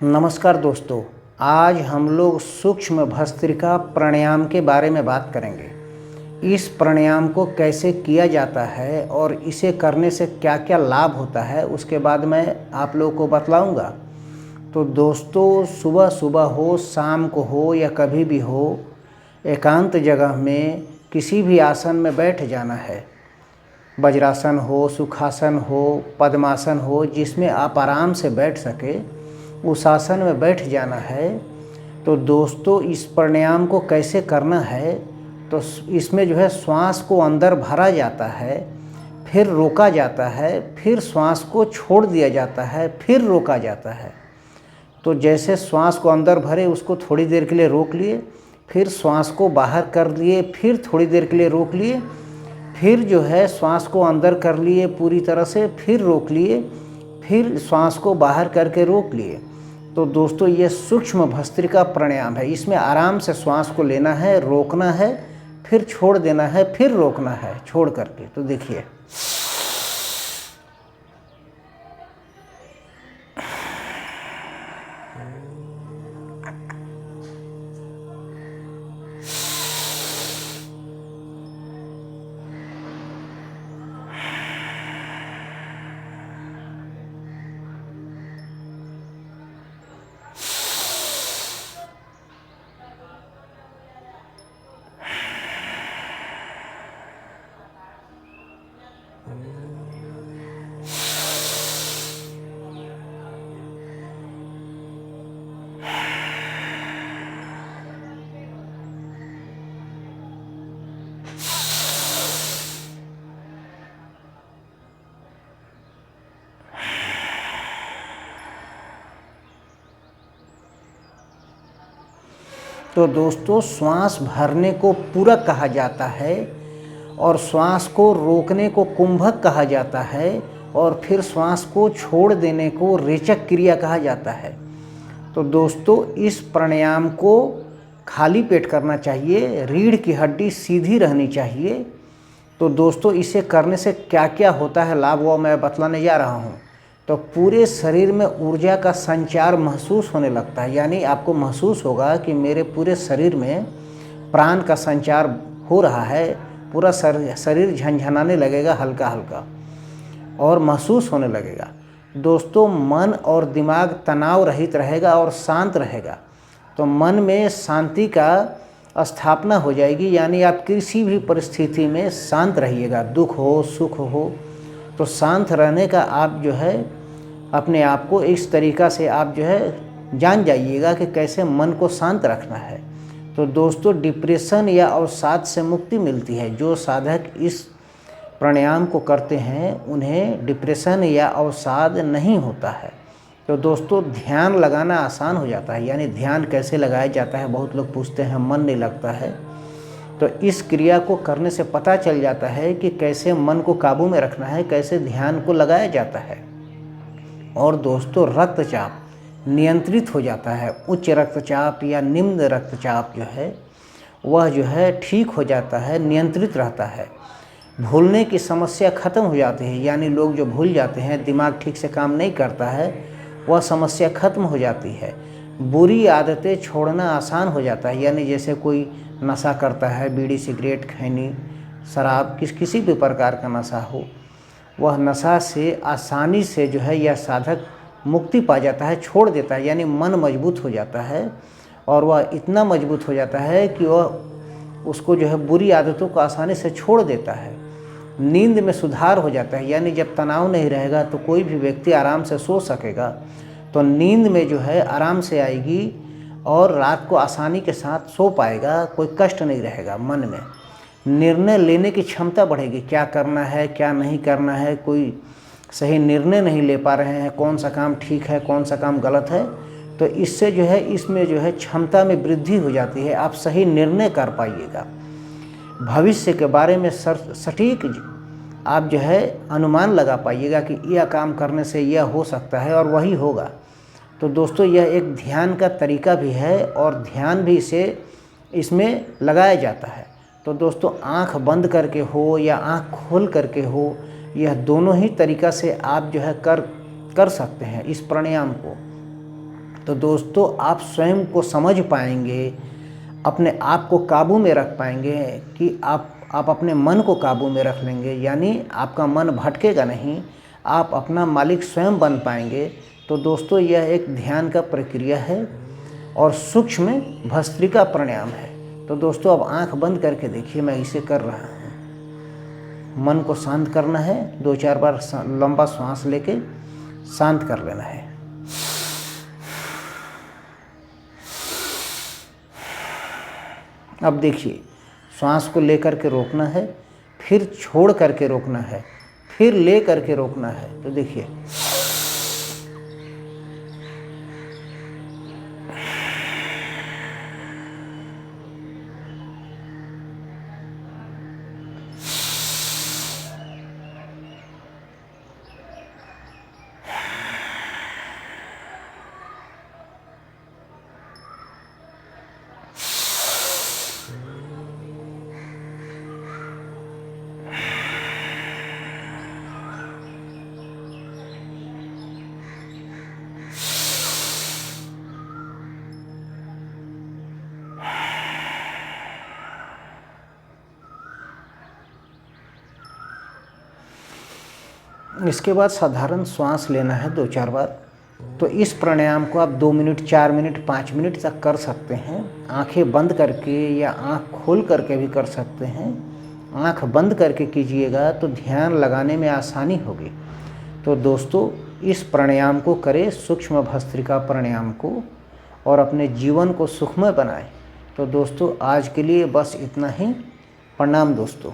नमस्कार दोस्तों। आज हम लोग सूक्ष्म भस्त्रिका प्राणायाम के बारे में बात करेंगे। इस प्राणायाम को कैसे किया जाता है और इसे करने से क्या क्या लाभ होता है उसके बाद मैं आप लोगों को बतलाऊंगा। तो दोस्तों, सुबह सुबह हो, शाम को हो या कभी भी हो, एकांत जगह में किसी भी आसन में बैठ जाना है। वज्रासन हो, सुखासन हो, पद्मासन हो, जिसमें आप आराम से बैठ सके उस आसन में बैठ जाना है। तो दोस्तों, इस प्राणायाम को कैसे करना है, तो इसमें जो है श्वास को अंदर भरा जाता है, फिर रोका जाता है, फिर श्वास को छोड़ दिया जाता है, फिर रोका जाता है। तो जैसे श्वास को अंदर भरे उसको थोड़ी देर के लिए रोक लिए, फिर श्वास को बाहर कर लिए, फिर थोड़ी देर के लिए रोक लिए, फिर जो है श्वास को अंदर कर लिए पूरी तरह से, फिर रोक लिए, फिर श्वास को बाहर करके रोक लिए। तो दोस्तों, ये सूक्ष्म भस्त्रिका प्राणायाम है। इसमें आराम से श्वास को लेना है, रोकना है, फिर छोड़ देना है, फिर रोकना है छोड़ करके। तो देखिए, तो दोस्तों, श्वास भरने को पूरक कहा जाता है और श्वास को रोकने को कुंभक कहा जाता है और फिर श्वास को छोड़ देने को रेचक क्रिया कहा जाता है। तो दोस्तों, इस प्राणायाम को खाली पेट करना चाहिए, रीढ़ की हड्डी सीधी रहनी चाहिए। तो दोस्तों, इसे करने से क्या क्या होता है लाभ, वो मैं बतलाने जा रहा हूँ। तो पूरे शरीर में ऊर्जा का संचार महसूस होने लगता है, यानी आपको महसूस होगा कि मेरे पूरे शरीर में प्राण का संचार हो रहा है। पूरा शरीर झनझनाने लगेगा, हल्का हल्का, और महसूस होने लगेगा। दोस्तों, मन और दिमाग तनाव रहित रहेगा और शांत रहेगा। तो मन में शांति का स्थापना हो जाएगी, यानी आप किसी भी परिस्थिति में शांत रहिएगा। दुख हो, सुख हो, तो शांत रहने का आप जो है अपने आप को इस तरीक़ा से आप जो है जान जाइएगा कि कैसे मन को शांत रखना है। तो दोस्तों, डिप्रेशन या अवसाद से मुक्ति मिलती है। जो साधक इस प्राणायाम को करते हैं उन्हें डिप्रेशन या अवसाद नहीं होता है। तो दोस्तों, ध्यान लगाना आसान हो जाता है। यानी ध्यान कैसे लगाया जाता है, बहुत लोग पूछते हैं, मन नहीं लगता है। तो इस क्रिया को करने से पता चल जाता है कि कैसे मन को काबू में रखना है, कैसे ध्यान को लगाया जाता है। और दोस्तों, रक्तचाप नियंत्रित हो जाता है। उच्च रक्तचाप या निम्न रक्तचाप जो है वह जो है ठीक हो जाता है, नियंत्रित रहता है। भूलने की समस्या खत्म हो जाती है, यानी लोग जो भूल जाते हैं, दिमाग ठीक से काम नहीं करता है, वह समस्या खत्म हो जाती है। बुरी आदतें छोड़ना आसान हो जाता है, यानी जैसे कोई नशा करता है, बीड़ी सिगरेट खैनी शराब किसी भी प्रकार का नशा हो, वह नशा से आसानी से जो है यह साधक मुक्ति पा जाता है, छोड़ देता है। यानी मन मजबूत हो जाता है और वह इतना मजबूत हो जाता है कि वह उसको जो है बुरी आदतों को आसानी से छोड़ देता है। नींद में सुधार हो जाता है, यानी जब तनाव नहीं रहेगा तो कोई भी व्यक्ति आराम से सो सकेगा। तो नींद में जो है आराम से आएगी और रात को आसानी के साथ सो पाएगा, कोई कष्ट नहीं रहेगा मन में। निर्णय लेने की क्षमता बढ़ेगी, क्या करना है क्या नहीं करना है, कोई सही निर्णय नहीं ले पा रहे हैं, कौन सा काम ठीक है कौन सा काम गलत है। तो इससे जो है इसमें जो है क्षमता में वृद्धि हो जाती है, आप सही निर्णय कर पाइएगा। भविष्य के बारे में सटीक आप जो है अनुमान लगा पाइएगा कि यह काम करने से यह हो सकता है और वही होगा। तो दोस्तों, यह एक ध्यान का तरीका भी है और ध्यान भी इसमें लगाया जाता है। तो दोस्तों, आंख बंद करके हो या आंख खोल करके हो, यह दोनों ही तरीका से आप जो है कर सकते हैं इस प्राणायाम को। तो दोस्तों आप स्वयं को समझ पाएंगे, अपने आप को काबू में रख पाएंगे कि आप अपने मन को काबू में रख लेंगे, यानी आपका मन भटकेगा नहीं, आप अपना मालिक स्वयं बन पाएंगे। तो दोस्तों यह एक ध्यान का प्रक्रिया है और सूक्ष्म भस्त्रिका प्राणायाम है। तो दोस्तों अब आंख बंद करके देखिए, मैं इसे कर रहा हूँ। मन को शांत करना है, 2-4 बार लंबा सांस लेके शांत कर लेना है। अब देखिए, श्वास को लेकर के रोकना है, फिर छोड़ करके रोकना है, फिर ले करके रोकना है। तो देखिए, इसके बाद साधारण श्वास लेना है 2-4 बार। तो इस प्राणायाम को आप 2 मिनट, 4 मिनट, 5 मिनट तक कर सकते हैं, आंखें बंद करके या आंख खोल करके भी कर सकते हैं। आंख बंद करके कीजिएगा तो ध्यान लगाने में आसानी होगी। तो दोस्तों इस प्राणायाम को करें, सूक्ष्म भस्त्रिका प्राणायाम को, और अपने जीवन को सुखमय बनाएं। तो दोस्तों आज के लिए बस इतना ही। प्रणाम दोस्तों।